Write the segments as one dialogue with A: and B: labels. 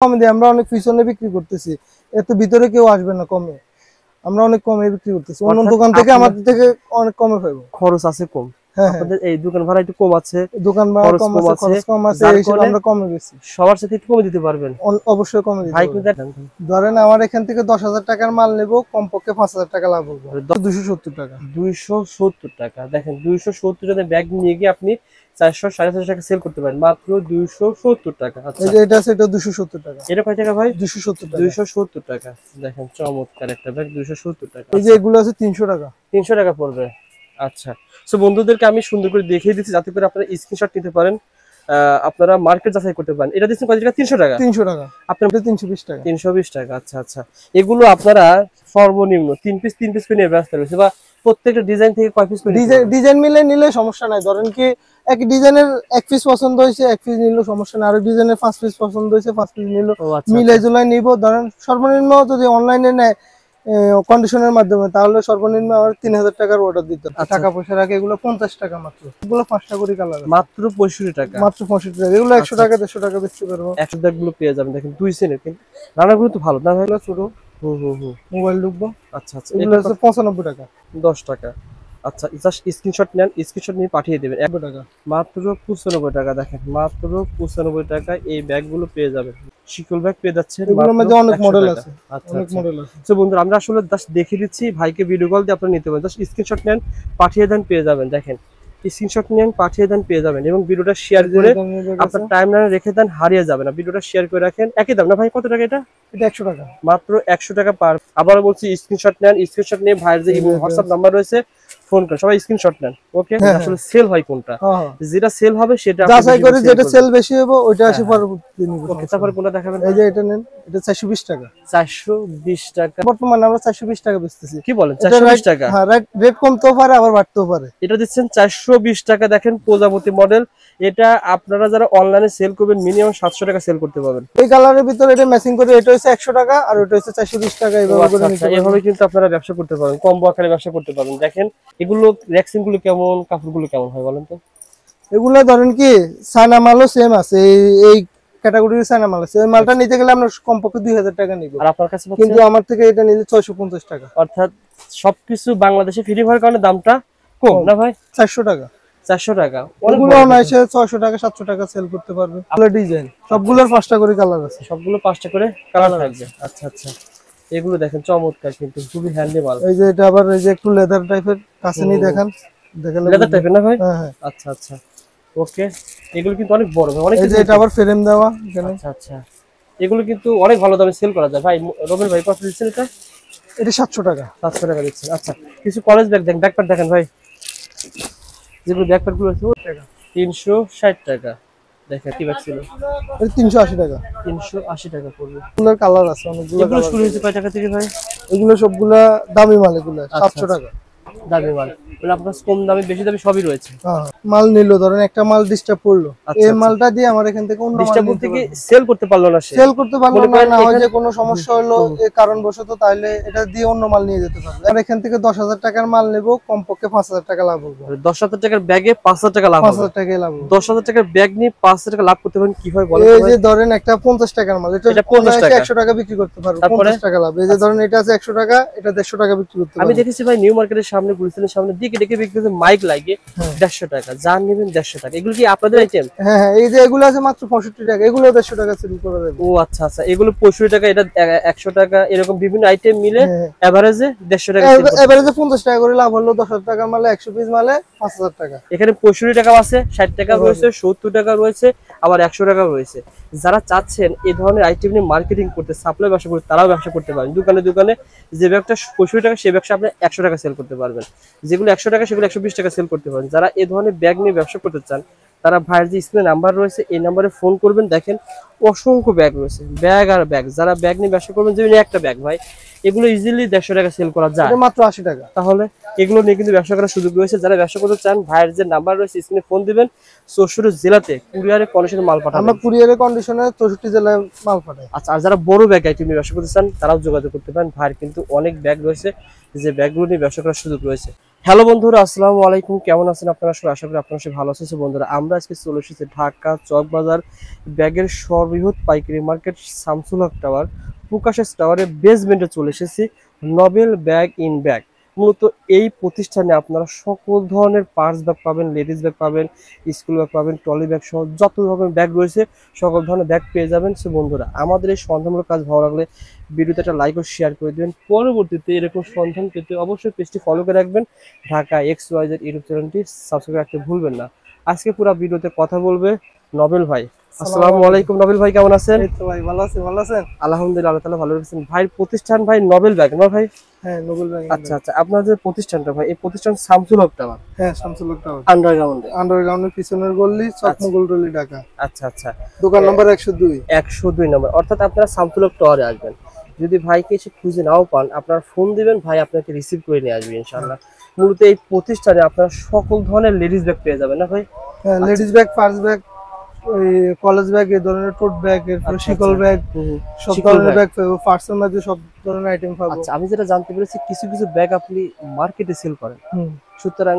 A: কমে দিই, আমরা অনেক পিছনে বিক্রি করতেছি, এত ভিতরে কেউ আসবে না কমে, আমরা অনেক কমে বিক্রি করতেছি। অন্য দোকান থেকে আমাদের থেকে অনেক কমে পাবো,
B: খরচ আছে কম।
A: হ্যাঁ
B: আপনাদের এই দোকান ভাড়া একটু কম আছে,
A: দোকান ভাড়া কম আছে, খরচ কম আছে, এই হিসেবে আমরা কমে বেশি।
B: সবার সাথে একটু কমে দিতে পারবেন?
A: অবশ্যই কমে দিতে
B: ভাই
A: পারবেন। ধরেন আমার এখান থেকে 10,000 টাকার মাল নেব, কমপক্ষে 5,000 টাকা লাভ হবে। 270 টাকা।
B: 270 টাকা। দেখেন 270 টাকা ব্যাগ নিয়ে গিয়ে আপনি 400 450 টাকা সেল করতে পারেন মাত্র 270 টাকা। আচ্ছা
A: এই যে এটা আছে, এটা 270 টাকা।
B: এটা কয় টাকা ভাই?
A: 270 টাকা।
B: 270 টাকা। দেখেন চমৎকার একটা ব্যাগ 270 টাকা।
A: এই যে এগুলো আছে 300 টাকা।
B: 300 টাকা পড়বে। আচ্ছা, সো বন্ধুদেরকে আমি সুন্দর করে দেখিয়ে দিচ্ছি যাতে করে আপনারা স্ক্রিনশট নিতে পারেন, আপনারা মার্কেট যাচাই করতে পারেন। এটা দিচ্ছেন কত টাকা? 300 টাকা।
A: 300 টাকা।
B: আপনার
A: 320 টাকা।
B: 320 টাকা। আচ্ছা আচ্ছা, এগুলো আপনারা সর্বনিম্ন 3 পিস করে নিয়ে ব্যস্ত রয়েছে, বা প্রত্যেকটা ডিজাইন থেকে কয় পিস করে?
A: ডিজাইন মিলে নিলে সমস্যা নাই। ধরেন কি এক ডিজাইনের এক পিস পছন্দ হয়েছে, এক পিস নিলেও সমস্যা নাই। আর ডিজাইনের 5 পিস পছন্দ হয়েছে, 5 পিস নিলেও মিলে জুলাই নিব। ধরেন সর্বনিম্ন যদি অনলাইনে নেয় কন্ডিশনের মাধ্যমে, তাহলে সর্বনিম্ন আমার 3,000 টাকার অর্ডার দিতে হবে। টাকা পয়সা রাখে এগুলো 50 টাকা মাত্র। এগুলো 5টা করে কালার
B: মাত্র 65 টাকা।
A: মাত্র 65 টাকা। এগুলো 100 টাকা 150 টাকা বেচতে পারবো।
B: 100 টাকা গুলো পেয়ে যাবেন। দেখেন 2 সেনের কিন্তু রানাগুলো তো ভালো না ভাই?
A: ছোট মোবাইল ঢুকবো।
B: আচ্ছা আচ্ছা,
A: এগুলো হচ্ছে 95 টাকা।
B: 10 টাকা। আচ্ছা, জাস্ট স্ক্রিনশট নেন, স্ক্রিনশট নিয়ে পাঠিয়ে দিবেন। 1
A: টাকা
B: মাত্র 95 টাকা। দেখেন মাত্র 95 টাকায় এই ব্যাগগুলো পেয়ে যাবেন। শিকল ব্যাগ পেয়ে যাচ্ছেন।
A: এগুলোর মধ্যে অনেক মডেল আছে।
B: আচ্ছা অনেক মডেল আছে। তো বন্ধুরা আমরা আসলে জাস্ট দেখিয়ে দিচ্ছি, ভাইকে ভিডিও কল দিয়ে আপনারা নিতে পারেন। জাস্ট স্ক্রিনশট নেন, পাঠিয়ে দেন, পেয়ে যাবেন। দেখেন স্ক্রিনশট নেন, পাঠিয়ে দেন, পেয়ে যাবেন। এবং ভিডিওটা শেয়ার করে আপনার টাইমলাইনে রেখে দেন, হারিয়ে যাবে না। ভিডিওটা শেয়ার করে রাখেন। একই দাম না ভাই? কত টাকা এটা?
A: এটা 100 টাকা।
B: মাত্র 100 টাকা পার। আবার বলছি স্ক্রিনশট নেন, স্ক্রিনশট নিয়ে ভাইয়ের যে হোয়াটসঅ্যাপ নাম্বার রয়েছে ফোন করে সবাই স্ক্রিনশট নেন। ওকে, আসলে সেল হয় কোনটা, যেটা সেল হবে সেটা
A: যাচাই করে, যেটা সেল বেশি হবে ওইটা আসে পরবর্তী নিব।
B: ওকে, তারপর কোনটা দেখাবেন?
A: এই যে এটা নেন, এটা 420 টাকা।
B: 420 টাকা
A: বর্তমানে আমরা 420 টাকা বেচতেছি।
B: কি বলেন? 420 টাকা?
A: হ্যাঁ, রেট কমতেও পারে আবার বাড়তেও পারে।
B: এটা দিচ্ছেন 420 টাকা। দেখেন প্রজাপতি মডেল। এটা আপনারা যারা অনলাইনে সেল করবেন মিনিমাম 700 টাকা সেল করতে পারবেন।
A: এই কালারের ভিতরে এটা ম্যাচিং করে, এটা হচ্ছে 100 টাকা আর ওটা হচ্ছে 420 টাকা।
B: এইভাবে কিন্তু আপনারা ব্যবসা করতে পারবেন, কম্বো আকারে ব্যবসা করতে পারবেন। দেখেন এগুলো রেক্সিন গুলো কেমন, কাপড়গুলো কেমন হয় বলেন তো?
A: এগুলো ধরেন কি চায়না মালও সেম আছে, এই ক্যাটাগরির চায়না মাল আছে। ওই মালটা নিতে গেলে আমরা কমপক্ষে 2000 টাকা নিব।
B: আর আপনার কাছে
A: কিন্তু আমার থেকে এটা নিলে 650 টাকা।
B: অর্থাৎ সবকিছু বাংলাদেশে ফ্রি হওয়ার কারণে দামটা কম না ভাই?
A: 400 টাকা।
B: 400 টাকা।
A: ওগুলো অনায়াসে 600 টাকা 700 টাকা সেল করতে পারবে। ভালো ডিজাইন, সবগুলোর 5টা করে কালার আছে।
B: সবগুলো 5টা করে কালার থাকবে। আচ্ছা আচ্ছা, এগুলো দেখেন চমৎকার, কিন্তু খুবই হ্যান্ডি মাল।
A: এই যে এটা আবার এই যে একটু লেদার টাইপের, কাছে নিয়ে দেখান।
B: লেদার টাইপের না ভাই?
A: হ্যাঁ।
B: আচ্ছা আচ্ছা, ওকে। এগুলো কিন্তু অনেক বড় ভাই, অনেক।
A: এই যে এটা আবার ফ্রেম দেওয়া এখানে।
B: আচ্ছা আচ্ছা, এগুলো কিন্তু অনেক ভালো দামে সেল করা যায় ভাই। রবিন ভাই কত দিচ্ছেন এটা?
A: এটা 700 টাকা।
B: 700 টাকা দিচ্ছেন। আচ্ছা, কিছু কলেজ ব্যাগ দেখেন, ব্যাকপ্যাক দেখেন ভাই, যেগুলো ব্যাকপ্যাক গুলো আছে 360 টাকা। দেখেন কি ব্যাগ ছিল?
A: এটা 380 টাকা।
B: 380 টাকা পড়বে।
A: এগুলোর কালার আছে অনেকগুলো।
B: এগুলো শুরু হয়েছে কয় টাকা থেকে ভাই?
A: এগুলো সবগুলা দামি মাল, এগুলো 700 টাকা।
B: দামি মাল মানে আপনার কম দামি বেশি দামি সবই রয়েছে।
A: মাল নিলো, ধরেন একটা মাল ডিস্টার্ব করলো, এই মালটা দিয়ে আমার এখান থেকে অন্য
B: ডিস্টার্ব করতে কি সেল করতে পারলো না,
A: সেল করতে পারলো না, হয় যে কোনো সমস্যা হলো এই কারণবশত, তাহলে এটা দিয়ে অন্য মাল নিয়ে যেতে পারবে। আর এখান থেকে 10,000 টাকার মাল নেব, কমপক্ষে 5,000 টাকা লাভ হবে।
B: 10,000 টাকার ব্যাগে 5,000 টাকা লাভ হবে।
A: 5,000 টাকা লাভ হবে।
B: 10,000 টাকার ব্যাগ নিয়ে 5,000 টাকা লাভ করতে পারেন কিভাবে বলেন?
A: এই যে ধরেন একটা 50 টাকার মাল, এটা 50 টাকা 100 টাকা বিক্রি করতে পারবে, 50 টাকা লাভ। এই যে ধরেন এটা আছে 100 টাকা, এটা 150 টাকা বিক্রি করতে পারবে।
B: আমি দেখেছি ভাই নিউ মার্কেটের সামনে, গুলিস্তানের সামনে দিকে বিক্রি করতে মাইক লাগে 150 টাকা, যা নেবেন 150 টাকা। এগুলো কি আপনাদের আইটেম?
A: হ্যাঁ হ্যাঁ, এই যে এগুলো আছে মাত্র 65 টাকা, এগুলো 150 টাকা সেল করে দেব।
B: ও আচ্ছা আচ্ছা, এগুলো 65 টাকা, এটা 100 টাকা, এরকম বিভিন্ন আইটেম মিলে এভারেজে 150 টাকা সেল করতে।
A: এভারেজে 50 টাকা করে লাভ হলো। 10,000 টাকা মালে 100 পিস মালে 5,000 টাকা।
B: এখানে 65 টাকা আছে, 60 টাকা রয়েছে, 70 টাকা রয়েছে, আবার 100 টাকা রয়েছে। যারা চাচ্ছেন এই ধরনের আইটেম নিয়ে মার্কেটিং করতে, সাপ্লাই ব্যবসা করতে, তারাও ব্যবসা করতে পারেন। দোকানে দোকানে যে ব্যাগটা 65 টাকা সেই ব্যবসা আপনি 100 টাকা সেল করতে পারবেন। যেগুলো 100 টাকা সেগুলো 120 টাকা সেল করতে পারেন। যারা এই ধরনের ব্যাগ নিয়ে ব্যবসা করতে চান তারা ভাইয়ের যে স্ক্রিনে নাম্বার রয়েছে এই নাম্বারে ফোন করবেন। দেখেন অসংখ্য ব্যাগ রয়েছে, ব্যাগ আর ব্যাগ। যারা ব্যাগ নিয়ে ব্যবসা করবেন, যেমন একটা ব্যাগ ভাই এগুলো ইজিলি 150 টাকা সেল করা যায়,
A: মাত্র 80 টাকা।
B: তাহলে এগুলো নিয়ে কিন্তু ব্যবসা করার সুযোগ রয়েছে। যারা ব্যবসা করতে চান ভাইয়ের যে নাম্বার রয়েছে স্ক্রিনে ফোন দিবেন। 64 জেলাতে কুরিয়ারে কন্ডিশনে মাল পাঠাবেন।
A: আমরা কুরিয়ারে কন্ডিশনে 64 জেলায় মাল পাঠাই।
B: আচ্ছা, আর যারা বড় ব্যাগ আইটেম নিয়ে ব্যবসা করতে চান তারাও যোগাযোগ করতে পারেন। ভাইয়ের কিন্তু অনেক ব্যাগ রয়েছে, যে ব্যাগগুলো নিয়ে ব্যবসা করার সুযোগ রয়েছে। হ্যালো বন্ধুরা, আসসালামু আলাইকুম। কেমন আছেন আপনারা সবাই? আশা করি আপনারা সবাই ভালো আছেন। বন্ধুরা, আমরা আজকে চলে এসেছি ঢাকা চক বাজার ব্যাগের সর্ববৃহৎ পাইকারি মার্কেট শামসুল হক টাওয়ার, প্রকাশের টাওয়ারের বেসমেন্টে চলে এসেছি। নবেল ব্যাগ ইন ব্যাগ, মূলত এই প্রতিষ্ঠানে আপনারা সকল ধরনের পার্স ব্যাগ পাবেন, লেডিস ব্যাগ পাবেন, স্কুল ব্যাগ পাবেন, ট্রলি ব্যাগ সহ যত রকমের ব্যাগ রয়েছে সকল ধরনের ব্যাগ পেয়ে যাবেন। সে বন্ধুরা, আমাদের এই সন্ধানমূলক কাজ ভালো লাগলে ভিডিওতে একটা লাইক ও শেয়ার করে দেবেন। পরবর্তীতে এরকম সন্ধান পেতে অবশ্যই পেজটি ফলো করে রাখবেন। ঢাকা XYZ ইউটিউব চ্যানেলটি সাবস্ক্রাইব রাখতে ভুলবেন না। আজকে পুরো ভিডিওতে কথা বলবে নবেল ভাই। আসসালামু আলাইকুম নবেল ভাই, কেমন আছেন?
A: এই তো ভাই ভালো আছি, ভালো আছেন?
B: আলহামদুলিল্লাহ, আল্লাহ তাআলা ভালো রেখেছেন। ভাই প্রতিষ্ঠান ভাই নবেল ব্যাগ না ভাই?
A: হ্যাঁ, নোবেল ব্যাগ।
B: আচ্ছা আচ্ছা, আপনাদের প্রতিষ্ঠানটা ভাই, এই প্রতিষ্ঠান শামসুল হক টাওয়ার?
A: হ্যাঁ, শামসুল হক টাওয়ার
B: আন্ডারগ্রাউন্ডে,
A: আন্ডারগ্রাউন্ডের পিছনের গলি, চকমগল টলি, ঢাকা।
B: আচ্ছা আচ্ছা,
A: দোকান নম্বর 102।
B: 102 নম্বর। অর্থাৎ আপনারা শামসুল হক টাওয়ারে আসবেন। যদি ভাইকে এসে খুঁজে নাও পান, আপনার ফোন দিবেন, ভাই আপনাকে রিসিভ করে নিয়ে আসবে ইনশাআল্লাহ। মূলত এই প্রতিষ্ঠানে আপনারা সকল ধরনের লেডিস ব্যাগ পেয়ে যাবেন না ভাই?
A: হ্যাঁ, লেডিস ব্যাগ, পার্স ব্যাগ, ওই কলেজ ব্যাগ, এই ধরনের টোট ব্যাগ, এরপর শিকল ব্যাগ, সব ধরনের ব্যাগ পাবো। পার্সের মধ্যে সব ধরনের আইটেম পাবো।
B: আচ্ছা, আমি যেটা জানতে পেরেছি কিছু কিছু ব্যাগ আপনি মার্কেটে সেল করেন, সুতরাং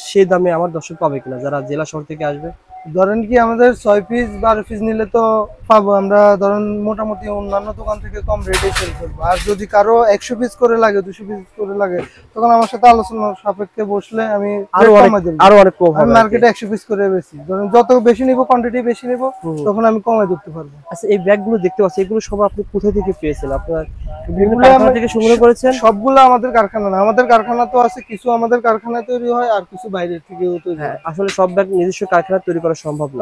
B: সেই দামে আমার দর্শক পাবে কিনা যারা জেলা শহর থেকে আসবে?
A: ধরেন কি, আমাদের 6 পিস 12 পিস নিলে তো পাবো আমরা, ধরেন মোটামুটি অন্যান্য দোকান থেকে কম রেটে সেল করবো। আর যদি কারো 100 পিস করে লাগে, 200 পিস করে লাগে, তখন আমার সাথে আলোচনা সাপেক্ষে বসলে আমি
B: আরো অনেক কম হবে।
A: আমি মার্কেটে 100 পিস করে বেশি, ধরেন যত বেশি নিব, কোয়ান্টিটি বেশি নিব, তখন আমি কমায় দিতে পারবো।
B: আচ্ছা, এই ব্যাগগুলো দেখতে পাচ্ছি, এগুলো সব আপনি কোথা থেকে পেয়েছেন? আপনার বিভিন্ন কারখানা থেকে সংগ্রহ করেছেন?
A: সবগুলো আমাদের কারখানা না, আমাদের কারখানা তো আছে, কিছু আমাদের কারখানায় তৈরি হয় আর কিছু বাইরের থেকেও তৈরি হয়।
B: আসলে সব ব্যাগ নিজস্ব কারখানা তৈরি করা সম্ভব না।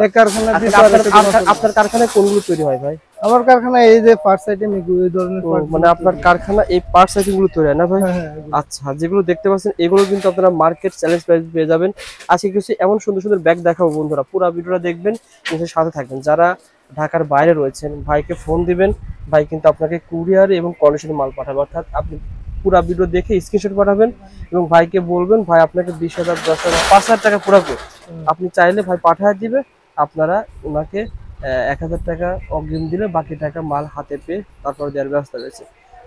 B: আপনার কারখানায় কোনগুলো তৈরি হয় ভাই?
A: আমার কারখানা এই যে পার্টস আইটেম, এই ধরনের
B: মানে আপনার কারখানা এই পার্টস আইটেম গুলো তৈরি হয় না ভাই? আচ্ছা, যেগুলো দেখতে পাচ্ছেন এগুলো কিন্তু আপনারা মার্কেট চ্যালেঞ্জ প্রাইস পেয়ে যাবেন। আজকে কিছু এমন সুন্দর সুন্দর ব্যাগ দেখাবো বন্ধুরা, পুরো ভিডিওটা দেখবেন, নিজের সাথে থাকবেন। যারা ঢাকার বাইরে রয়েছেন, ভাইকে ফোন দিবেন, ভাই কিন্তু আপনাকে কুরিয়ারে এবং কন্ডিশনে মাল পাঠাবে। অর্থাৎ আপনি পুরো ভিডিও দেখে স্ক্রিনশট পাঠাবেন এবং ভাইকে বলবেন ভাই আপনাকে 20,000, 10,000, 5,000 টাকা পুরাপুরি আপনি চাইলে ভাই পাঠিয়ে দিবে। আপনারা ওনাকে 1,000 টাকা অগ্রিম দিলে বাকি টাকা মাল হাতে পেয়ে তারপর দেওয়ার ব্যবস্থা রয়েছে।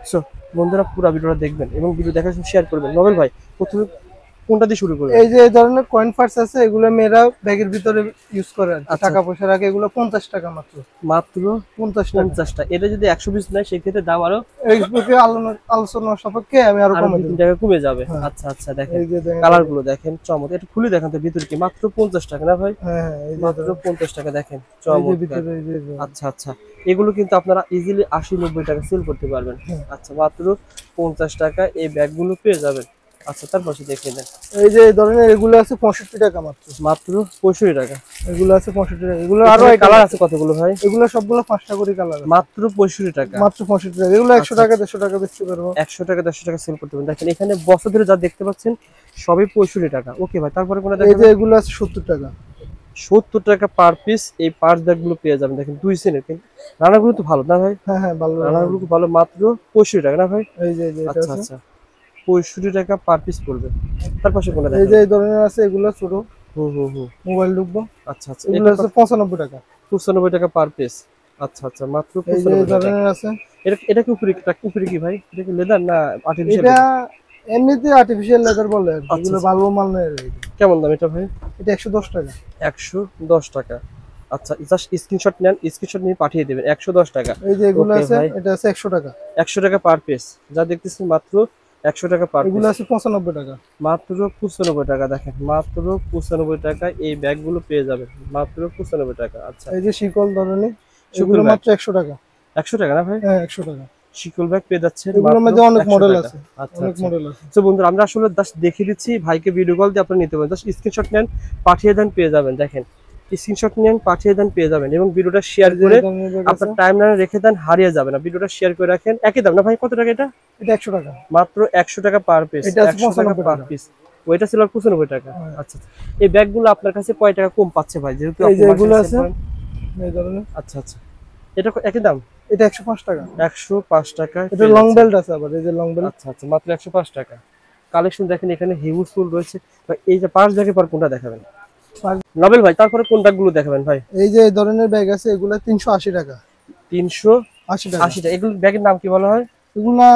B: সো বন্ধুরা, পুরো ভিডিওটা দেখবেন এবং ভিডিও দেখার সময় শেয়ার করবেন। নবেল ভাই, প্রথমে কোনটা দিয়ে শুরু করবেন?
A: এই যে এই ধরনের কয়েন পার্টস আছে, এগুলো মেয়েরা ব্যাগের ভিতরে ইউজ করে, টাকা পয়সা রাখে। এগুলো 50 টাকা মাত্র।
B: মাত্র
A: 50
B: টাকা। এটা যদি 100 পিস নেয় সেক্ষেত্রে দাম আরো
A: আলোচনা সাপেক্ষে আমি আরো কমে
B: 2-3 টাকা কমে যাবে। আচ্ছা আচ্ছা, দেখেন কালার গুলো দেখেন চমৎকার। একটু খুলে দেখেন তো ভিতরে কি। মাত্র 50 টাকা না ভাই?
A: হ্যাঁ,
B: মাত্র 50 টাকা, দেখেন চমৎকার। আচ্ছা আচ্ছা, এগুলো কিন্তু আপনারা ইজিলি 80-90 টাকা সেল করতে পারবেন। আচ্ছা, মাত্র 50 টাকা এই ব্যাগগুলো পেয়ে যাবেন। আচ্ছা, তারপর দেখে নেন।
A: এই যে এই ধরনের এগুলো আছে 65 টাকা মাত্র।
B: মাত্র 65 টাকা
A: এগুলো আছে 65 টাকা। এগুলো আরো
B: কালার আছে কতগুলো ভাই?
A: এগুলো সবগুলো 5টা করে কালার।
B: মাত্র 65 টাকা।
A: মাত্র 65 টাকা। এগুলো 100 টাকা 150 টাকা বেচতে পারবো।
B: 100 টাকা 150 টাকা সেল করতে পারবেন। দেখেন এখানে বছর ধরে যা দেখতে পাচ্ছেন সবই 65 টাকা। ওকে ভাই, তারপরে কোনটা দেখেন?
A: এই যে এগুলো আছে 70 টাকা।
B: 70 টাকা পার পিস এই পার্স ব্যাগগুলো পেয়ে যাবেন। দেখেন 2 সেনের, কিন্তু রানাগুলো তো ভালো না ভাই?
A: হ্যাঁ হ্যাঁ, ভালো,
B: রানাগুলো ভালো। মাত্র 65 টাকা না ভাই?
A: এই যে
B: আচ্ছা আচ্ছা, 65 টাকা পার পিস পড়বে। তার পাশে কোনটা দেখেন?
A: এই যে এই ধরনের আছে, এগুলো ছোট। মোবাইল ঢুকবো।
B: আচ্ছা আচ্ছা,
A: এগুলো আছে 95 টাকা।
B: 95 টাকা পার পিস। আচ্ছা আচ্ছা, মাত্র 95 টাকা।
A: আছে
B: এটা কি উপরে কি ভাই? এটা কি লেদার না আর্টিফিশিয়াল?
A: এটা এমনিতে আর্টিফিশিয়াল লেদার বলে। এগুলো ভালো মাল নয়।
B: কেমন দাম এটা ভাই?
A: এটা 110 টাকা।
B: 110 টাকা। আচ্ছা, জাস্ট স্ক্রিনশট নেন, স্ক্রিনশট নিয়ে পাঠিয়ে দিবেন। 110 টাকা।
A: এই যে এগুলো আছে, এটা আছে 100 টাকা।
B: 100 টাকা পার পিস যা দেখতেছেন, মাত্র 100 টাকা পার পিস।
A: এগুলো আছে 95 টাকা।
B: মাত্র 95 টাকা। দেখেন মাত্র 95 টাকা এই ব্যাগগুলো পেয়ে যাবেন, মাত্র 95 টাকা। আচ্ছা,
A: এই যে শিকল ধরনের, এগুলো মাত্র 100 টাকা।
B: 100 টাকা না ভাই?
A: হ্যাঁ, 100 টাকা।
B: শিকল ব্যাগ পেয়ে যাচ্ছেন।
A: এগুলোর মধ্যে অনেক মডেল আছে।
B: আচ্ছা,
A: অনেক মডেল আছে।
B: তো বন্ধুরা, আমরা আসলে জাস্ট দেখিয়ে দিচ্ছি, ভাইকে ভিডিও কল দিয়ে আপনারা নিতে পারেন। জাস্ট স্ক্রিনশট নেন, পাঠিয়ে দেন, পেয়ে যাবেন। দেখেন স্ক্রিনশট নেন, পাঠিয়ে দেন, পেয়ে যাবেন। এবং ভিডিওটা শেয়ার করে আপনার টাইমলাইনে রেখে দেন, হারিয়ে যাবে না। ভিডিওটা শেয়ার করে রাখেন। একই দাম না ভাই? কত টাকা এটা?
A: এটা 100 টাকা।
B: মাত্র 100 টাকা পার পিস।
A: এটা
B: 100 টাকা পার পিস। ওইটা ছিল 95 টাকা। আচ্ছা, এই ব্যাগগুলো আপনার কাছে কয় টাকা কম পাচ্ছে ভাই? যেহেতু
A: এই যে এগুলো আছে এই ধরনের।
B: আচ্ছা আচ্ছা, এটা একই দাম?
A: এটা 105 টাকা।
B: 105 টাকা।
A: এটা লং বেল্ট আছে আবার, এই যে লং বেল্ট।
B: আচ্ছা আচ্ছা, মাত্র 105 টাকা। কালেকশন দেখেন, এখানে হিউজ ফুল রয়েছে। এই যে পার্স ব্যাগের পর কোনটা দেখাবেন নবেল ভাই? তারপরে কোন ব্যাগগুলো দেখাবেন ভাই?
A: এই যে এই ধরনের ব্যাগ আছে, এগুলো 380 টাকা।
B: 380 টাকা। এগুলো ব্যাগের নাম কি বলা হয়?
A: এগুলা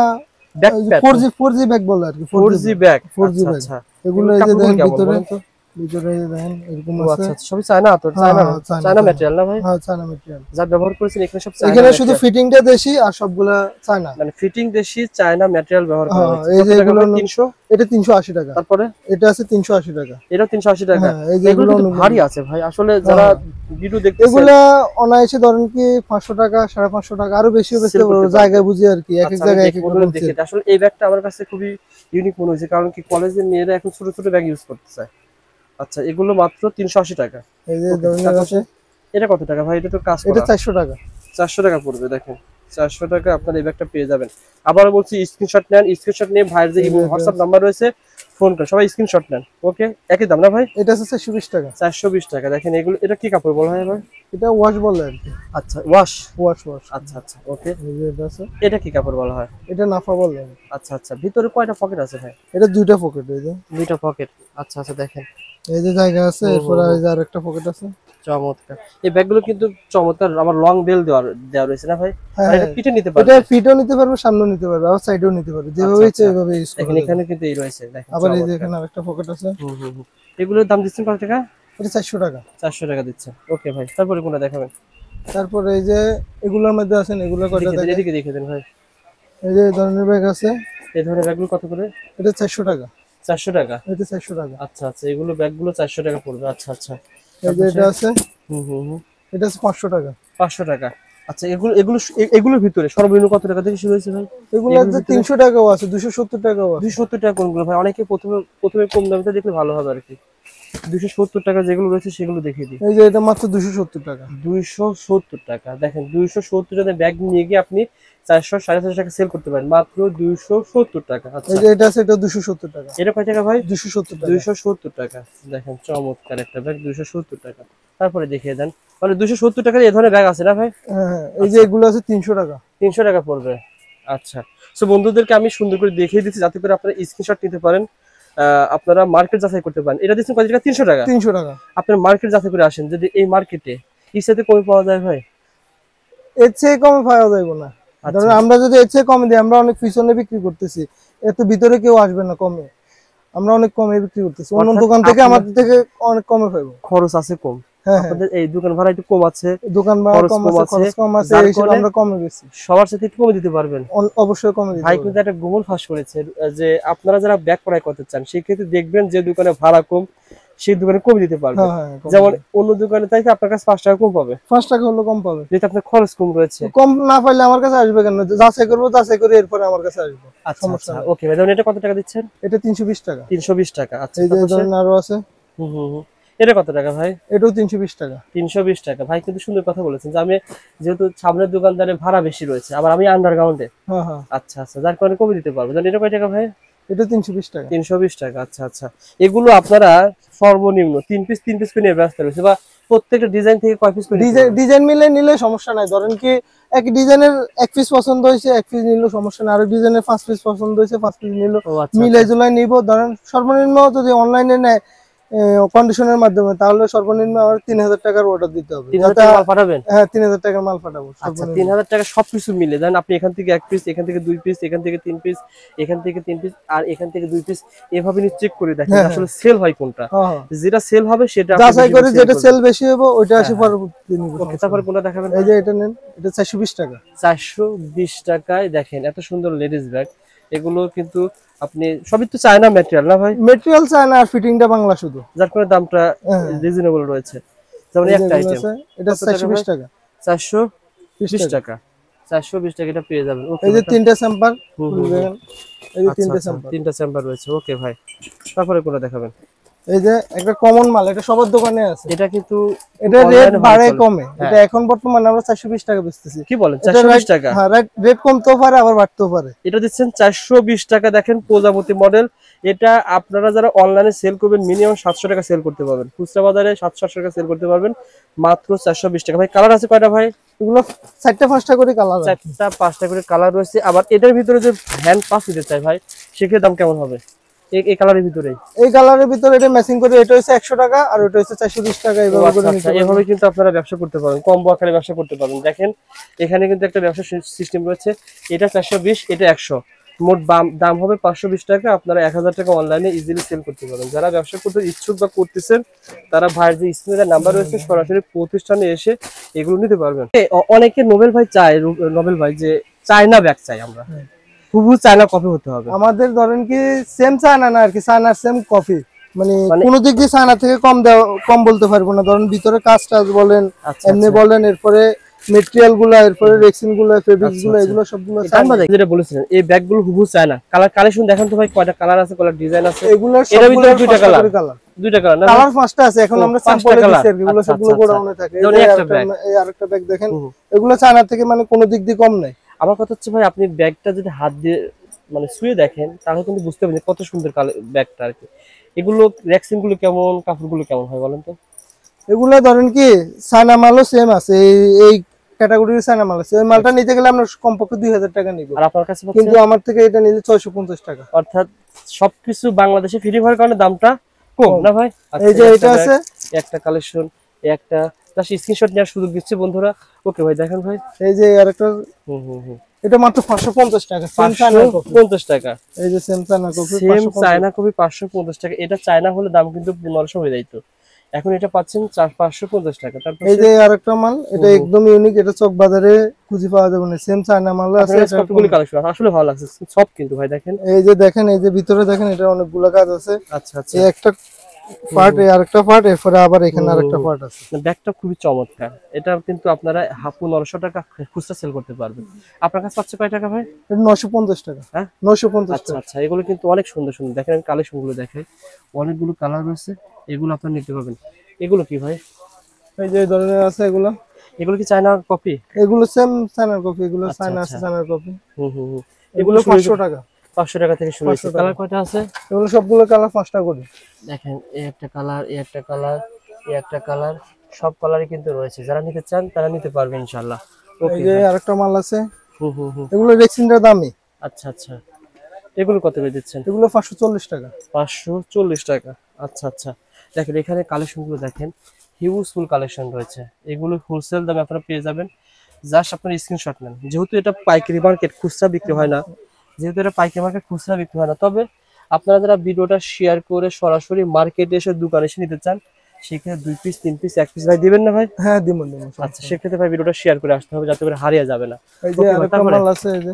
B: ব্যাকপ্যাক,
A: 4G ব্যাগ বলে আর কি।
B: 4G bag.
A: 4G bag.
B: আচ্ছা,
A: এগুলো এই যে
B: কাপড়গুলো
A: দেখেন
B: কেমন
A: ভিতরে,
B: বলেন তো?
A: ভিতরে এই যে দেখেন এরকম
B: ও
A: আছে।
B: আচ্ছা আচ্ছা, সবই চায়না তো? চায়না চায়না ম্যাটেরিয়াল না ভাই?
A: হ্যাঁ চায়না ম্যাটেরিয়াল।
B: যা ব্যবহার করেছেন এখানে সব চায়না
A: এখানে শুধু
B: material।
A: ফিটিংটা দেশি আর সবগুলা চায়না।
B: মানে ফিটিং দেশি, চায়না ম্যাটেরিয়াল ব্যবহার করা হয়েছে।
A: এই
B: কত
A: যে
B: টাকা
A: এগুলো
B: ভাই? 300।
A: এটা 380 টাকা।
B: তারপরে
A: এটা আছে 380 টাকা।
B: এটা 380 টাকা।
A: হ্যাঁ এই যে
B: এগুলো
A: এগুলো
B: কিন্তু ভারী আছে ভাই, আসলে যারা ভিডিও দেখতেছেন
A: এগুলা অনায়াসে ধরেন কি 500 টাকা 550 টাকা আরো বেশিও বেচতে
B: Sell করতে
A: পারবো,
B: পারবে।
A: জায়গায় বুঝে আর কি, এক এক
B: আচ্ছা,
A: জায়গায়
B: আমি
A: এক এক
B: দেখবো,
A: রকম
B: দেখে
A: sell।
B: আসলে এই ব্যাগটা আমার কাছে খুবই ইউনিক মনে হয়েছে, কারণ কি কলেজের মেয়েরা এখন ছোট ছোট ব্যাগ ইউজ করতে চায়। আচ্ছা, এগুলো মাত্র 380 টাকা।
A: এই যে
B: Okay,
A: ধরনের
B: তারপর
A: আছে,
B: এটা কত টাকা ভাই? এটা তো কাজ
A: এটা
B: করা।
A: 400 টাকা।
B: 400 টাকা পড়বে, দেখেন 400 টাকা আপনার এই ব্যাগটা পেয়ে যাবেন। আবার বলছি স্ক্রিনশট নেন, স্ক্রিনশট নিয়ে ভাইয়ের যে হোয়াটসঅ্যাপ নাম্বার রয়েছে ফোন করে সবাই স্ক্রিনশট নেন। ওকে, একই দাম না ভাই?
A: এটা আছে 420 টাকা।
B: 420 টাকা। দেখেন এগুলো, এটা কি কাপড় বলা হয় ভাই?
A: এটা ওয়াশ বলে আর কি,
B: আচ্ছা, ওয়াশ।
A: ওয়াশ।
B: আচ্ছা আচ্ছা, ওকে।
A: এই যে এটা আছে,
B: এটা কি কাপড় বলা হয়?
A: এটা নাফা বলে।
B: আচ্ছা আচ্ছা, ভিতরে কয়টা পকেট আছে ভাই?
A: এটা দুইটা পকেট, এই যে
B: দুইটা পকেট। আচ্ছা আচ্ছা, দেখেন
A: এই যে জায়গা আছে, এরপর এই যে আরেকটা পকেট আছে।
B: চমৎকার। এই ব্যাগগুলো কিন্তু চমৎকার, আবার লং বেল দেওয়া দেওয়া রয়েছে না ভাই?
A: হ্যাঁ,
B: আর এটা পিঠে নিতে পারবে।
A: এটা ফিটও নিতে পারবে, সামনেও নিতে পারবে, আবার সাইডেও নিতে পারবে, যেভাবে ইচ্ছে ওইভাবে ইউজ
B: দেখেন
A: করবে।
B: এখানে কিন্তু এই রয়েছে, দেখেন
A: আবার এই যে
B: চমৎকার।
A: এখানে আরেকটা পকেট আছে।
B: এগুলোর দাম দিচ্ছেন কত টাকা?
A: এটা 400 টাকা।
B: 400 টাকা দিচ্ছেন। ওকে ভাই, তারপরে কোনটা দেখাবেন?
A: তারপরে এই যে এগুলোর মধ্যে আছেন, এগুলো কয়টা
B: দেখে দেন,
A: দেখেন।
B: এদিকে দেখে দেন ভাই।
A: এই যে এই ধরনের ব্যাগ আছে,
B: এই ধরনের ব্যাগগুলো কত করে?
A: এটা 400 টাকা।
B: 400 টাকা।
A: এটা 400 টাকা।
B: আচ্ছা আচ্ছা, এগুলো ব্যাগগুলো 400 টাকা পড়বে। আচ্ছা আচ্ছা।
A: এই যে এটা আছে,
B: হুম।
A: এটা আছে 500 টাকা।
B: 500 টাকা। আচ্ছা, এগুলো এগুলো এগুলোর ভিতরে সর্বনিম্ন কত টাকা থেকে শুরু হয়েছে ভাই?
A: এগুলো আছে 300 টাকাও আছে, 270 টাকাও আছে।
B: 270 টাকা কোনগুলো ভাই? অনেকে প্রথমে প্রথমে কম দামটা দেখলে ভালো হবে আর কি। 270 টাকা যেগুলো রয়েছে সেগুলো দেখিয়ে দিই।
A: এই যে এটা মাত্র 270 টাকা।
B: 270 টাকা। দেখেন 270 টাকা ব্যাগ নিয়ে গিয়ে আপনি 400 450 টাকা সেল করতে পারেন মাত্র 270 টাকা।
A: এই
B: আচ্ছা,
A: যে এটা আছে, এটা 270 টাকা।
B: এটা কয় টাকা ভাই?
A: 270 টাকা।
B: 270 টাকা। দেখেন চমৎকার একটা ব্যাগ, 270 টাকা। তারপরে দেখিয়ে দেন, মানে 270 টাকার এই ধরনের ব্যাগ আছে না ভাই?
A: হ্যাঁ, এই যে এগুলো আছে 300 টাকা।
B: 300 টাকা পড়বে। আচ্ছা, সো বন্ধুদেরকে আমি সুন্দর করে দেখিয়ে দিচ্ছি যাতে করে আপনারা স্ক্রিনশট নিতে পারেন, আপনারা মার্কেট যাচাই করতে পারেন। এটা দিচ্ছেন কত টাকা? 300 টাকা।
A: 300 টাকা।
B: আপনার মার্কেট যাচাই করে আসেন, যদি এই মার্কেটে এর সাথে কমে পাওয়া যায় ভাই।
A: এর চেয়ে কমে পাওয়া যাবে না।
B: আচ্ছা।
A: ধরুন আমরা যদি এর চেয়ে কমে দিই, আমরা অনেক পিছনে বিক্রি করতেছি, এত ভিতরে কেউ আসবে না কমে, আমরা অনেক কমে বিক্রি করতেছি, অন্য
B: অর্থাৎ
A: দোকান থেকে
B: আপনার-
A: আমাদের থেকে অনেক কমে পাবো।
B: খরচ আছে কম,
A: হ্যাঁ,
B: আপনাদের এই দোকান ভাড়া একটু কম আছে,
A: দোকান ভাড়া
B: খরচ
A: কম
B: কম
A: আছে,
B: আছে,
A: খরচ কম আছে,
B: যার
A: এই হিসেবে
B: কারণে
A: আমরা কমে গেছি।
B: সবার সাথে একটু কমে দিতে পারবেন।
A: অবশ্যই কমে দিতে
B: ভাই
A: হবে।
B: কিন্তু একটা গোমল ফাঁস করেছে, যে আপনারা যারা ব্যাগ ক্রয় করতে চান সেক্ষেত্রে দেখবেন যে দোকানে ভাড়া কম সেই দোকানে কমে দিতে পারবে।
A: হ্যাঁ, কমে
B: যেমন
A: দিবে।
B: অন্য দোকানে তাই আপনার কাছে 5 টাকা কম পাবে,
A: 5 টাকা হলো কম পাবে।
B: যেহেতু আপনার খরচ কম রয়েছে।
A: কম না পাইলে আমার কাছে আসবে কেন? যাচাই করবো, যাচাই করে এরপরে আমার কাছে আসবে।
B: আচ্ছা
A: সমস্যা
B: আচ্ছা,
A: নেই।
B: ওকে ভাই। যেমন এটা কত টাকা দিচ্ছেন?
A: এটা 320 টাকা।
B: 320 টাকা। আচ্ছা,
A: এই যে এই
B: তারপর
A: ধরনের আরো আছে,
B: এটা কত টাকা ভাই?
A: এটাও 320 টাকা।
B: 320 টাকা। ভাই কিন্তু সুন্দর কথা বলেছেন যে আমি যেহেতু সামনের দোকানদারে ভাড়া বেশি রয়েছে, আবার আমি আন্ডারগ্রাউন্ডে।
A: হ্যাঁ,
B: আচ্ছা আচ্ছা, যার কারণে কমে দিতে পারবো। জানেন এটা কয় টাকা ভাই?
A: এটা 320 টাকা।
B: 320 টাকা। আচ্ছা আচ্ছা, এগুলো আপনারা সর্বনিম্ন 3 পিস করে নিয়ে ব্যস্ত রয়েছে, বা প্রত্যেকটা ডিজাইন থেকে কয় পিস করে নিতে পারবেন?
A: ডিজাইন মিলে নিলে সমস্যা নাই। ধরেন কি এক ডিজাইনের এক পিস পছন্দ হয়েছে, এক পিস নিলেও সমস্যা নাই। আরেক ডিজাইনের 5 পিস পছন্দ হয়েছে, 5 পিস নিলেও
B: ও আচ্ছা
A: মিলাই জুলাই নিব। ধরেন সর্বনিম্ন যদি অনলাইনে নেয় কন্ডিশনের মাধ্যমে, তাহলে সর্বনিম্ন আমার 3000 টাকার অর্ডার দিতে হবে।
B: 3000 টাকা মাল পাঠাবেন?
A: হ্যাঁ, 3000 টাকার মাল পাঠাবো
B: আচ্ছা,
A: সর্বনিম্ন।
B: 3000 টাকা সবকিছু মিলে দেন আপনি এখান থেকে 1 পিস, এখান থেকে 2 পিস, এখান থেকে 3 পিস, এখান থেকে 3 পিস, আর এখান থেকে 2 পিস, এভাবে নিয়ে চেক করে দেখেন
A: হ্যাঁ,
B: আসলে সেল হয় কোনটা।
A: হ্যাঁ,
B: যেটা সেল হবে সেটা আপনি
A: যাচাই
B: বেশি
A: করে
B: sell
A: যেটা
B: করবেন।
A: সেল বেশি হবে ওইটা আসে
B: হ্যাঁ,
A: পরবর্তী নিব।
B: ওকে, তারপরে কোনটা দেখাবেন?
A: এই যে এটা নেন, এটা 420 টাকা।
B: 420 টাকায় দেখেন এত সুন্দর লেডিস ব্যাগ। এগুলো কিন্তু আপনি সবই তো চায়না ম্যাটেরিয়াল না ভাই?
A: মেটেরিয়াল চায় না, আর ফিটিংটা বাংলা শুধু,
B: যার কারণে দামটা
A: হ্যাঁ।
B: রিজনেবল রয়েছে। যেমন
A: এই
B: একটা
A: যেগুলো
B: আইটেম
A: আছে, এটা 420 টাকা।
B: 420 টাকা। 420 টাকা এটা পেয়ে যাবেন। ওকে,
A: এই যে তিনটা স্যাম্পল,
B: হুম, হুম,
A: এই যে
B: আচ্ছা
A: তিনটা
B: আচ্ছা,
A: স্যাম্পল।
B: 3টা চেম্বার রয়েছে। ওকে ভাই, তারপরে কোনটা দেখাবেন?
A: এই যে একটা কমন মাল, এটা সবার দোকানে আছে।
B: এটা কিন্তু
A: এটা রেট
B: online এ ভালো
A: বাড়ে
B: চলে।
A: কমে,
B: হ্যাঁ।
A: এটা এখন বর্তমানে আমরা 420 টাকা বেচতেছি।
B: কি বলেন?
A: এটা
B: 420 টাকা?
A: হ্যাঁ, রেট কমতেও পারে আবার বাড়তেও পারে।
B: এটা দিচ্ছেন 420 টাকা। দেখেন প্রজাপতি মডেল। এটা আপনারা যারা অনলাইনে সেল করবেন মিনিমাম 700 টাকা সেল করতে পারবেন, খুচরা বাজারে 700 টাকা সেল করতে পারবেন মাত্র 420 টাকা। ভাই কালার আছে কয়টা ভাই?
A: এগুলো 4টা 5টা করে কালার আছে।
B: 4টা 5টা করে কালার রয়েছে। আবার এটার ভিতরে যে হ্যান্ড পাস দিতে চাই ভাই, সেক্ষেত্রে দাম কেমন হবে? এই কালারের ভিতরে,
A: এই কালারের ভিতরে এটা ম্যাচিং করে, এটা হচ্ছে 100 টাকা আর ওটা হচ্ছে 420 টাকা। এইভাবে করে নিতে পারবেন।
B: এভাবে কিন্তু আপনারা ব্যবসা করতে পারেন, কম্বো আকারে ব্যবসা করতে পারবেন। দেখেন এখানে কিন্তু একটা ব্যবসা সিস্টেম রয়েছে। এটা 420, এটা 100, মোট দাম হবে 520 টাকা, আপনারা 1000 টাকা অনলাইনে ইজিলি সেল করতে পারবেন। যারা ব্যবসা করতে ইচ্ছুক বা করতেছেন তারা ভাইয়ের যে স্ক্রিনে নাম্বার রয়েছে সরাসরি প্রতিষ্ঠানে এসে এগুলো নিতে পারবেন। অনেকে নোবেল ভাই চায়, নোবেল ভাই যে চায়না ব্যাগ চাই আমরা, হুবহু চায়না কপি হতে হবে।
A: আমাদের ধরেন কি সেম চায়না না আর কি, চায়নার সেম কপি, মানে কোনো দিক দিয়ে চায়না থেকে কম বলতে পারবো না। ধরেন ভিতরে কাজ টাজ বলেন, এমনি বলেন, এরপরে মেটেরিয়াল গুলা, এরপরে রেক্সিন গুলা, ফেব্রিক্স গুলা, এগুলো সবগুলো
B: যেটা বলেছিলেন এই ব্যাগগুলো হুবহু চায়না। কালেকশন দেখেন তো ভাই, কয়টা কালার আছে, কয়টা ডিজাইন আছে?
A: এগুলো
B: এর ভিতরে দুইটা কালার না,
A: কালার পাঁচটা আছে। এখন আমরা স্যাম্পলে দিচ্ছি, এগুলো সবগুলো গোডাউনে থাকে। এই আরেকটা ব্যাগ দেখেন, এগুলো চায়না থেকে মানে কোনো দিক দিয়ে কম নাই।
B: আমার কথা হচ্ছে ভাই, আপনি ব্যাগটা যদি হাত দিয়ে মানে ছুঁয়ে দেখেন তাহলে কিন্তু বুঝতে পারবেন কত সুন্দর ব্যাগটা আর কি। এগুলো রেক্সিন গুলো কেমন, কাপড়গুলো কেমন হয় বলেন তো?
A: এগুলো ধরেন কি চায়না মালও সেম আছে, এই ক্যাটাগরির চায়না মাল আছে। ওই মালটা নিতে গেলে আমরা কমপক্ষে 2000 টাকা নিব,
B: আর আপনার কাছে
A: কিন্তু আমার থেকে এটা নিলে 650 টাকা।
B: অর্থাৎ সবকিছু বাংলাদেশে ফ্রি হওয়ার কারণে দামটা কম না ভাই?
A: এই যে এটা আছে
B: একটা কালেকশন, একটা জাস্ট স্ক্রিনশট নেওয়ার সুযোগ দিচ্ছে বন্ধুরা। ওকে ভাই দেখেন ভাই,
A: এই যে আরেকটা, এটা মাত্র 550 টাকা,
B: 550 টাকা।
A: এই যে same China copy,
B: same China copy 550 টাকা। এটা চায়না হলে দাম কিন্তু 1500 হয়ে যাইতো, এখন এটা পাচ্ছেন 550 টাকা। তারপর
A: এই যে আরেকটা মাল, এটা একদম ইউনিক, এটা চক বাজারে খুঁজে পাওয়া যাবে না, সেম চায়না মাল আছে।
B: সবগুলো কালেকশন আসলে ভালো লাগছে সব, কিন্তু ভাই দেখেন,
A: এই যে দেখেন, এই যে ভিতরে দেখেন, এটা অনেকগুলো কাজ আছে।
B: আচ্ছা আচ্ছা,
A: এই একটা পার্ট, এই আরেকটা পার্ট, এরপরে আবার এখানে আরেকটা পার্ট আছে।
B: ব্যাগটা খুবই চমৎকার। এটা কিন্তু আপনারা 1500 টাকা খুচরা সেল করতে পারবেন। আপনার কাছে পাচ্ছে কয় টাকা ভাই?
A: 950 টাকা।
B: হ্যাঁ
A: 950
B: আচ্ছা
A: টাকা।
B: আচ্ছা, এগুলো কিন্তু অনেক সুন্দর সুন্দর, দেখেন আমি কালেকশন গুলো দেখাই, অনেকগুলো কালার রয়েছে, এগুলো আপনারা নিতে পারবেন। এগুলো কি ভাই?
A: এই যে এই ধরনের আছে এগুলো।
B: এগুলো কি চায়না কপি?
A: এগুলো সেম চায়নার কপি, এগুলো চায়না আছে, চায়নার কপি।
B: এগুলো
A: 500 টাকা।
B: 500 টাকা থেকে শুরু হয়েছে। কালার কয়টা আছে?
A: এগুলো সবগুলো কালার 5টা করে।
B: দেখেন এই একটা কালার, এই একটা কালার, এই একটা কালার, সব কালারই কিন্তু রয়েছে। যারা নিতে চান তারা নিতে পারবেন ইনশাআল্লাহ।
A: ওকে, এই যে আরেকটা মাল আছে। এগুলো রেক্সিনটার দামি।
B: আচ্ছা আচ্ছা, এগুলো কত করে দিচ্ছেন?
A: এগুলো 540 টাকা।
B: 540 টাকা। আচ্ছা আচ্ছা, দেখেন এখানে কালেকশন গুলো দেখেন, হিউজ ফুল কালেকশন রয়েছে। এগুলো হোলসেল দামে আপনারা পেয়ে যাবেন। জাস্ট আপনার স্ক্রিনশট নেন। যেহেতু এটা পাইকারি মার্কেট, খুচরা বিক্রি হয় না, যেহেতু এটা পাইকারি মার্কেট, খুচরা বিক্রি হয় না, তবে আপনারা যারা ভিডিওটা শেয়ার করে সরাসরি মার্কেটে এসে দোকানে এসে নিতে চান, সেক্ষেত্রে 2 পিস 3 পিস 1 পিস ভাই দিবেন না ভাই?
A: হ্যাঁ দিব।
B: আচ্ছা, সেক্ষেত্রে ভাই ভিডিওটা শেয়ার করে আসতে হবে যাতে করে হারিয়ে যাবে না।
A: এই যে আরেকটা মাল আছে, এই যে।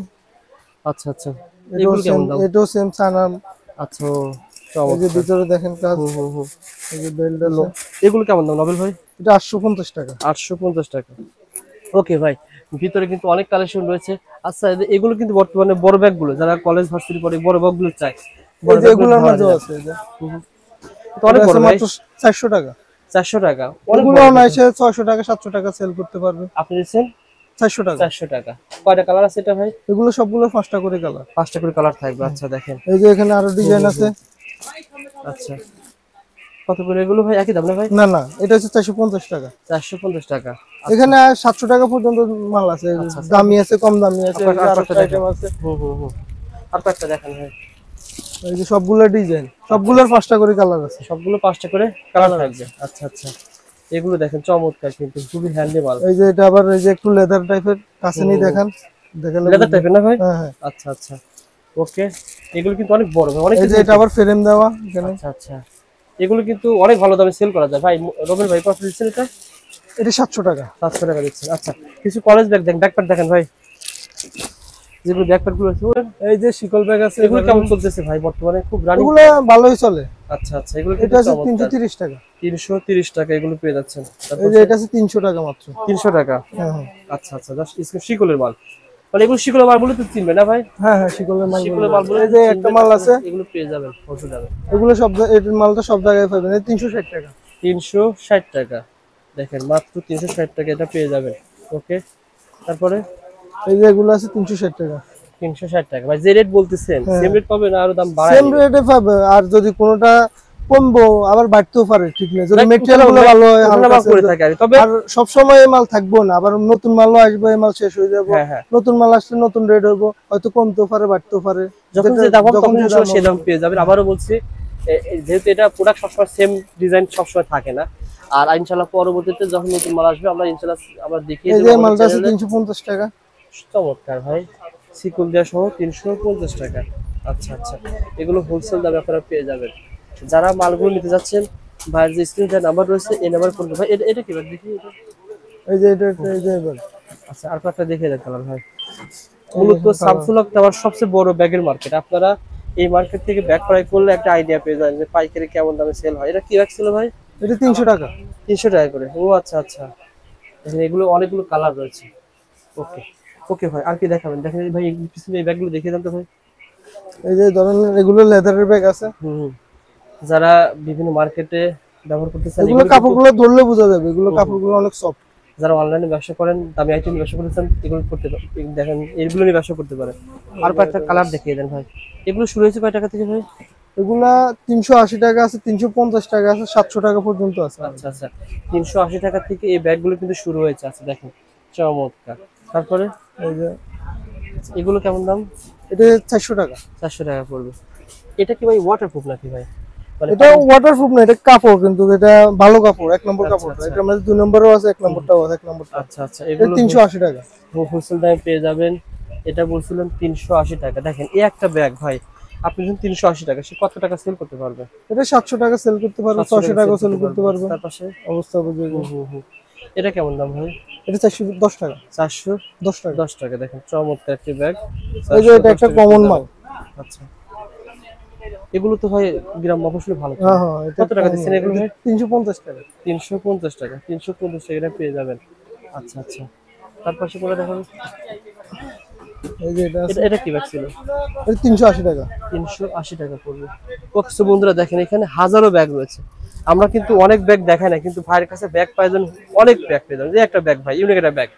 B: আচ্ছা আচ্ছা, এগুলো কেমন দাম?
A: এটাও সেম চায়না।
B: আচ্ছা,
A: এই যে ভিতরে দেখেন কাজ। এই যে বেল্ট আছে।
B: এগুলো কেমন দাম নবেল ভাই?
A: এটা 850 টাকা।
B: 850 টাকা। ওকে ভাই, ভিতরে কিন্তু অনেক কালেকশন রয়েছে। আচ্ছা, এগুলো কিন্তু বর্তমানে বড় ব্যাগগুলো, যারা কলেজ ভার্সিটি পড়ে বড় ব্যাগগুলো চায়,
A: এই যে এগুলোর মধ্যে আছে, এই যে
B: তো অনেক বড়,
A: মাত্র 400 টাকা।
B: 400 টাকা।
A: অনেকগুলো না এসে 600 টাকা 700 টাকা সেল করতে পারবে।
B: আপনি দিচ্ছেন
A: 400 টাকা।
B: 400 টাকা। কয়টা কালার আছে এটা ভাই?
A: এগুলো সবগুলো 5টা করে কালার।
B: 5টা করে কালার থাকবে। আচ্ছা দেখেন,
A: এই যে এখানে আরো ডিজাইন আছে।
B: আচ্ছা, কত করে এগুলো ভাই? একই দাম না ভাই?
A: না না, এটা হচ্ছে 450 টাকা।
B: 450 টাকা।
A: এখানে 700 টাকা পর্যন্ত মাল আছে, দামি আছে, কম দামি আছে, আরেকটা আইটেম আছে।
B: আর কয়েকটা দেখেন ভাই।
A: এই যে সবগুলো ডিজাইন, সবগুলোর 5টা করে কালার আছে।
B: সবগুলো 5টা করে কালার থাকবে। আচ্ছা আচ্ছা, এগুলো দেখেন চমৎকার, কিন্তু খুবই হ্যান্ডি মাল।
A: এই যে এটা আবার এই যে একটু লেদার টাইপের, কাছে নিয়ে দেখেন, দেখেন
B: লেদার টাইপের না ভাই?
A: হ্যাঁ হ্যাঁ।
B: আচ্ছা আচ্ছা, ওকে। এগুলো কিন্তু অনেক বড় ভাই, অনেক।
A: এই যে এটা আবার ফ্রেম দেওয়া এখানে।
B: আচ্ছা আচ্ছা, এগুলো কিন্তু অনেক ভালো দামে সেল করা যায় ভাই। রবিন ভাই কত দিচ্ছেন এটা?
A: এটা 700 টাকা।
B: 700 টাকা দিচ্ছেন। আচ্ছা, কিছু কলেজ ব্যাগ দেখেন, ব্যাকপ্যাক দেখেন ভাই, যেগুলো ব্যাকপ্যাক গুলো আছে।
A: এই যে শিকল ব্যাগ আছে,
B: এগুলো কেমন চলতেছে ভাই বর্তমানে? খুব রানিং।
A: এগুলো ভালোই চলে।
B: আচ্ছা আচ্ছা, এগুলো
A: এটা আছে 330 টাকা।
B: 330 টাকা এগুলো পেয়ে যাচ্ছেন।
A: এই যে এটা আছে 300 টাকা মাত্র।
B: 300 টাকা।
A: হ্যাঁ হ্যাঁ।
B: আচ্ছা আচ্ছা, জাস্ট শিকলের মাল, মানে এগুলো শিকলের মাল বলে তো চিনবে না ভাই?
A: হ্যাঁ হ্যাঁ, শিকলের মাল।
B: শিকলের মাল বলে।
A: এই যে একটা মাল আছে,
B: এগুলো পেয়ে যাবেন ওষুধ দামে।
A: এগুলো সব, এই মালটা সব জায়গায় পাবেন। এই 360 টাকা।
B: 360 টাকা, দেখেন মাত্র 360 টাকা এটা পেয়ে যাবেন। ওকে, তারপরে
A: এই যে এগুলো আছে 360 টাকা।
B: 360 টাকা ভাই, যে রেট বলতেছেন সেম রেট পাবে না আরো দাম বাড়ায়?
A: সেম রেটে পাবে, আর যদি কোনোটা কমবো আবার বাড়তেও পারে, ঠিক না? যদি ম্যাটেরিয়াল গুলো ভালো হয়, হালকা
B: করে থাকে। তবে
A: আর সব সময় এই মাল থাকবো না, আবার নতুন মালও আসবে, এই মাল শেষ হয়ে যাবে। নতুন মাল আসলে নতুন রেট হবে, হয়তো কমতেও পারে, বাড়তেও পারে।
B: যখন যে দাম তখন সেই দাম পেয়ে যাবেন। আবারও বলছি, যেহেতু এটা প্রোডাক্ট সবসময় সেম ডিজাইন সবসময় থাকে না, আর ইনশাআল্লাহ পরবর্তীতে যখন নতুন মাল আসবে আমরা ইনশাআল্লাহ আবার দেখিয়ে দেব।
A: এই যে মালটা আছে 350 টাকা।
B: চমৎকার ভাই, সিকুল দেওয়া সহ 350 টাকা। আচ্ছা আচ্ছা, এগুলো হোলসেল দামে আপনারা পেয়ে যাবেন। যারা মালগুলো নিতে যাচ্ছেন, ভাইয়ের যে স্ক্রিনে নাম্বার রয়েছে এই নাম্বার ফোন করবেন। ভাই এটা কি ভাই দেখি এটা?
A: এই যে এটা এই যে এবার
B: আচ্ছা, আর একটা দেখে দেন কালার ভাই। মূলত স্যামসুলক টাওয়ার সবচেয়ে বড় ব্যাগের মার্কেট। আপনারা এই মার্কেট থেকে ব্যাগ ক্রয় করলে একটা আইডিয়া পেয়ে যাবেন যে পাইকারি কেমন দামে সেল হয়। এটা কি ব্যাগ ছিল ভাই?
A: এটা 300 টাকা।
B: 300 টাকা করে। ও আচ্ছা আচ্ছা, দেখেন এগুলো অনেকগুলো কালার রয়েছে। ওকে ওকে ভাই, আর কি দেখাবেন? দেখেন ভাই এই পিছনে এই ব্যাগগুলো দেখিয়ে দেন তো ভাই।
A: এই যে ধরনের এগুলো লেদারের ব্যাগ আছে।
B: হুম, যারা বিভিন্ন মার্কেটে ব্যবহার করতে চান,
A: এগুলো কাপড়গুলো ধরলে বোঝা যাবে, এগুলো কাপড়গুলো অনেক সফট।
B: যারা অনলাইনে ব্যবসা করেন, দামি আইটেম ব্যবসা করতে চান, এগুলো করতে দেখেন এগুলো নিয়ে ব্যবসা করতে পারেন। আর কয়েকটা কালার দেখিয়ে দেন ভাই। এগুলো শুরু হয়েছে কয় টাকা থেকে ভাই?
A: এগুলা 380 টাকা আছে, 350 টাকা আছে, 700 টাকা পর্যন্ত আছে।
B: আচ্ছা আচ্ছা, 380 টাকা থেকে এই ব্যাগগুলো কিন্তু শুরু হয়েছে। আচ্ছা দেখেন, চমৎকার। তারপরে
A: এই যে
B: এগুলো কেমন দাম?
A: এটা 400 টাকা।
B: 400 টাকা পড়বে। এটা কি ভাই ওয়াটারপ্রুফ নাকি ভাই? মানে
A: এটা ওয়াটারপ্রুফ না, এটা কাপড়, কিন্তু এটা ভালো কাপড়, 1 নম্বর
B: আচ্ছা,
A: কাপড়।
B: আচ্ছা।
A: এটার মধ্যে 2 নম্বরও আছে, 1 নম্বরটাও আছে, 1 নম্বরটা।
B: আচ্ছা আচ্ছা,
A: এটা
B: এগুলো
A: 380 টাকা।
B: হোলসেল দামে পেয়ে যাবেন। এটা বলছিলেন 380 টাকা। দেখেন এই একটা ব্যাগ ভাই আপনি যখন 380 টাকা, সে কত টাকা সেল করতে পারবে?
A: এটা 700 টাকা সেল করতে পারবে, 600 টাকা সেল করতে পারবে,
B: তার পাশে
A: অবস্থা বুঝে।
B: এটা কেমন দাম ভাই?
A: এটা 410 টাকা।
B: 410
A: টাকা।
B: 10 টাকা। দেখেন চমৎকার একটি ব্যাগ।
A: এই যে এটা একটা কমন মাল।
B: আচ্ছা, এগুলো তো ভাই গ্রাম মফস্বলে ভালো।
A: হ্যাঁ হ্যাঁ, এটা
B: কত টাকা দিচ্ছেন এগুলো ভাই?
A: 350 টাকা।
B: 350 টাকা। 350 টাকা এটা পেয়ে যাবেন। আচ্ছা আচ্ছা, তার পাশে করে দেখুন।
A: এই যে এটা আছে,
B: এটা কি ব্যাগ ছিল?
A: এটা 380 টাকা।
B: 380 টাকা পড়বে। ওকে, সো বন্ধুরা দেখেন এখানে হাজারো ব্যাগ রয়েছে। আমরা কিন্তু অনেক ব্যাগ দেখাই না, কিন্তু ভাইয়ের কাছে ব্যাগ পাই যান, অনেক ব্যাগ পেয়ে যান। যে একটা ব্যাগ ভাই, ইউনিক একটা ব্যাগ।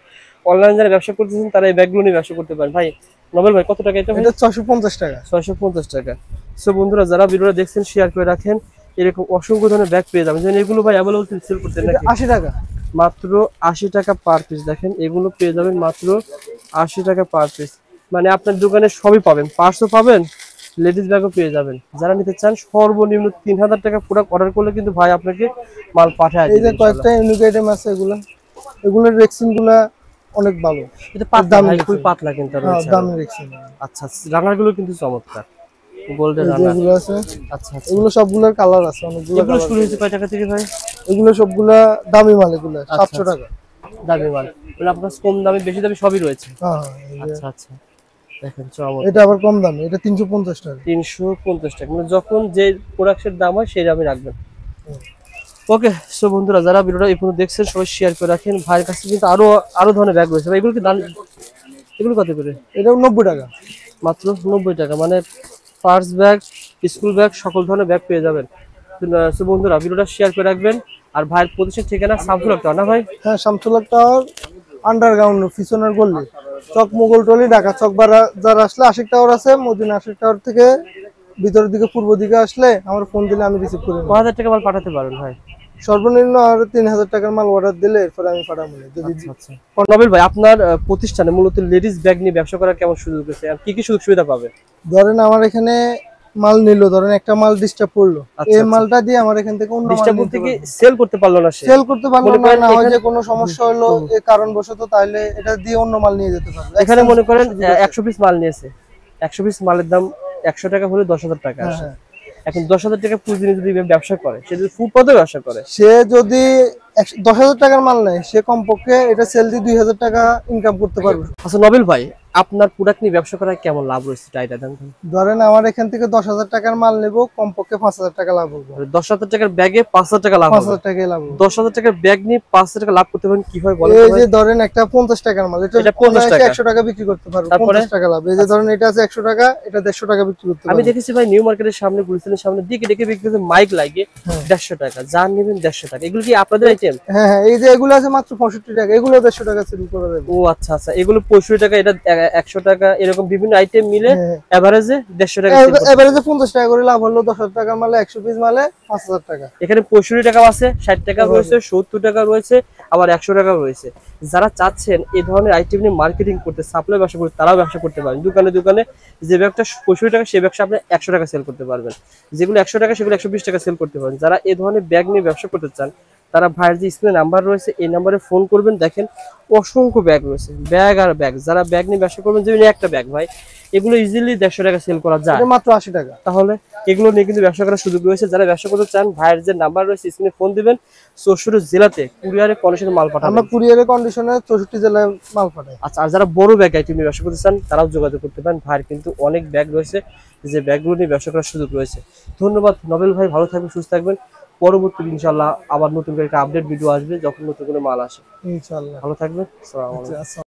B: অনলাইনে যারা ব্যবসা করতেছেন তারা এই ব্যাগগুলো নিয়ে ব্যবসা করতে পারেন। ভাই নোবেল ভাই কত টাকা এটা ভাই?
A: এটা 650 টাকা।
B: 650 টাকা। সো বন্ধুরা যারা ভিডিওটা দেখছেন শেয়ার করে রাখেন, এরকম অসংখ্য ধরনের ব্যাগ পেয়ে যাবেন। যেমন এগুলো ভাই অ্যাভেলেবল সেল করতেন
A: এটা
B: নাকি?
A: 80 টাকা।
B: মাত্র 80 টাকা পার পিস। দেখেন এগুলো পেয়ে যাবেন মাত্র 80 টাকা পার পিস। মানে আপনার দোকানে সবই পাবেন, পার্সও পাবেন, লেডিস ব্যাগও পেয়ে যাবেন। যারা নিতে চান সর্বনিম্ন 3000 টাকা প্রোডাক্ট অর্ডার করলে কিন্তু ভাই আপনাকে মাল পাঠায়
A: এই যে
B: দিবে
A: কয়েকটা ইউনিক আইটেম আছে, এগুলোর রেক্সিন গুলা অনেক ভালো।
B: এটা পাতলা ভাই, খুবই পাতলা কিন্তু
A: হ্যাঁ,
B: রয়েছে।
A: দামি রেক্সিন।
B: আচ্ছা, রানার গুলো কিন্তু চমৎকার, গোল্ডেন
A: এই যে
B: রানার।
A: এগুলো আছে,
B: আচ্ছা আচ্ছা,
A: এগুলো সবগুলোর কালার আছে, অনেকগুলো
B: এগুলো
A: কালার।
B: শুরু হয়েছে কয় টাকা থেকে ভাই?
A: এগুলো সবগুলা দামি মাল, এগুলো 700
B: আচ্ছা।
A: টাকা।
B: দামি মাল মানে আপনার কম দামি বেশি দামি সবই রয়েছে।
A: হ্যাঁ হ্যাঁ, এই যে
B: আচ্ছা আচ্ছা, দেখেন চমৎকার।
A: এটা আবার কম দামি, এটা 350 টাকা।
B: 350 টাকা, মানে যখন যে প্রোডাক্টের দাম হয় সেই দামে রাখবেন। ওকে, সো বন্ধুরা যারা ভিডিওটা এই পর্যন্ত দেখছেন সবাই শেয়ার করে রাখেন। ভাইয়ের কাছে কিন্তু আরো ধরনের ব্যাগ রয়েছে। এগুলো কি দাম? এগুলো কত করে?
A: এটাও 90 টাকা।
B: মাত্র 90 টাকা। মানে পার্স ব্যাগ, স্কুল ব্যাগ, সকল ধরনের ব্যাগ পেয়ে যাবেন। সো বন্ধুরা ভিডিওটা শেয়ার করে রাখবেন। আর ভাইয়ের প্রতিষ্ঠান ঠিকানা শামসুলক টাওয়ার না ভাই?
A: হ্যাঁ, শামসুলক টাওয়ার, আন্ডারগ্রাউন্ড পিছনের গলি, চক মোগলটলি, ঢাকা চক বাজার আসলে আশিক টাওয়ার আছে, মদিনা আশিক টাওয়ার থেকে ভিতরের দিকে পূর্ব দিকে আসলে আমার ফোন দিলে আমি রিসিভ করে নেব।
B: 1000 টাকা মাল পাঠাতে পারেন ভাই।
A: সর্বনিম্ন আর 3000 টাকার মাল অর্ডার দিলে এরপরে আমি পাঠাবো না যদি।
B: আচ্ছা, নবিল ভাই আপনার প্রতিষ্ঠানে মূলত লেডিস ব্যাগ নিয়ে ব্যবসা করার কেমন সুযোগ আছে আর কি কি সুযোগ সুবিধা পাবে?
A: ধরেন আমার এখানে মাল নিলো, ধরেন একটা মাল ডিস্টার্ব করলো, এই মালটা দিয়ে আমার এখান থেকে অন্য মাল
B: ডিস্টার্ব
A: নিতে
B: থেকে
A: পারবো।
B: সেল করতে পারলো না,
A: সেল করতে পারলো
B: মনে
A: না,
B: করেন
A: না হয় যে
B: এখানে-
A: কোনো সমস্যা হলো এই কারণবশত, তাহলে এটা দিয়ে অন্য মাল নিয়ে যেতে পারবে।
B: এখানে মনে করেন 100 পিস মাল নিয়েছে, 100 পিস মালের দাম 100 টাকা হলে 10,000 টাকা
A: হ্যাঁ,
B: আসে।
A: হ্যাঁ।
B: এখন 10,000 টাকা পুঁজি নিয়ে যদি ব্যবসা করে, সে যদি ফুটপাতে ব্যবসা করে,
A: সে যদি 10,000 টাকার মাল নেয়, সে কমপক্ষে এটা সেল দিয়ে 2,000 টাকা ইনকাম করতে পারবে।
B: আচ্ছা নবিল ভাই আপনার প্রোডাক্ট নিয়ে ব্যবসা করায় কেমন লাভ রয়েছে এটা দেন তো?
A: ধরেন আমার এখান থেকে 10,000 টাকার মাল নেব, কমপক্ষে 5,000 টাকা লাভ হবে।
B: 10,000 টাকার ব্যাগে 5,000 টাকা লাভ হবে।
A: 5,000 টাকাই লাভ হবে।
B: 10,000 টাকার ব্যাগ নিয়ে 5,000 টাকা লাভ করতে পারেন কিভাবে বলেন
A: এই
B: তো
A: যে
B: ভাই?
A: ধরেন একটা 50 টাকার মাল, এটা
B: এটা 50 টাকা।
A: 100 টাকা বিক্রি করতে পারবে,
B: তারপরে?
A: 50 টাকা লাভ। এই যে ধরেন এটা আছে 100 টাকা, এটা 150 টাকা বিক্রি করতে
B: আমি
A: পারবে।
B: দেখেছি ভাই নিউ মার্কেটের সামনে, গুলিস্তানের সামনে দিকে ডেকে বিক্রি করতে মাইক লাগে
A: হ্যাঁ।
B: 150 টাকা, যার নেবেন 150 টাকা। এগুলো কি আপনাদের আইটেম?
A: হ্যাঁ হ্যাঁ, এই যে এগুলো আছে মাত্র 65 টাকা, এগুলো 150 টাকা সেল করা যাবে।
B: ও আচ্ছা আচ্ছা, এগুলো 65 টাকা, এটা 100 টাকা, এরকম বিভিন্ন আইটেম মিলে
A: হ্যাঁ।
B: এভারেজে 150 টাকা sell করতে।
A: এবারে যে 50 টাকা করে লাভ হলো, 10,000 টাকার মালে 100 পিস মালে 5,000 টাকা।
B: এখানে 65 টাকা আছে, 60 টাকা রয়েছে, 70 টাকা রয়েছে, আবার 100 টাকা রয়েছে। যারা চাচ্ছেন এই ধরনের আইটেম নিয়ে মার্কেটিং করতে, সাপ্লাই ব্যবসা করতে, তারাও ব্যবসা করতে পারেন। দোকানে দোকানে যে ব্যাগটা 65 টাকা সেই ব্যবসা আপনি 100 টাকা সেল করতে পারবেন। যেগুলো 100 টাকা সেগুলো 120 টাকা সেল করতে পারেন। যারা এই ধরনের ব্যাগ নিয়ে ব্যবসা করতে চান তারা ভাইয়ের যে স্ক্রিনে নাম্বার রয়েছে এই নাম্বারে ফোন করবেন। দেখেন অসংখ্য ব্যাগ রয়েছে, ব্যাগ আর ব্যাগ। যারা ব্যাগ নিয়ে ব্যবসা করবেন, যেমন একটা ব্যাগ ভাই এগুলো ইজিলি 150 টাকা সেল করা যায়,
A: এটা মাত্র 80 টাকা।
B: তাহলে এগুলো নিয়ে কিন্তু ব্যবসা করার সুযোগ রয়েছে। যারা ব্যবসা করতে চান ভাইয়ের যে নাম্বার রয়েছে স্ক্রিনে ফোন দিবেন। 64 জেলাতে কুরিয়ারে কন্ডিশনে মাল পাঠাবেন।
A: আমরা কুরিয়ারের কন্ডিশনে 64 জেলায় মাল পাঠাই।
B: আচ্ছা, আর যারা বড় ব্যাগ আইটেম নিয়ে ব্যবসা করতে চান তারাও যোগাযোগ করতে পারেন। ভাইয়ের কিন্তু অনেক ব্যাগ রয়েছে, যে ব্যাগগুলো নিয়ে ব্যবসা করার সুযোগ রয়েছে। ধন্যবাদ নোবেল ভাই, ভালো থাকবেন, সুস্থ থাকবেন। পরবর্তী ইনশাআল্লাহ আবার নতুন করে একটা আপডেট ভিডিও আসবে যখন নতুন করে মাল আসে।
A: ইনশাআল্লাহ
B: ভালো থাকবেন, আসসালামু আলাইকুম।
A: আচ্ছা।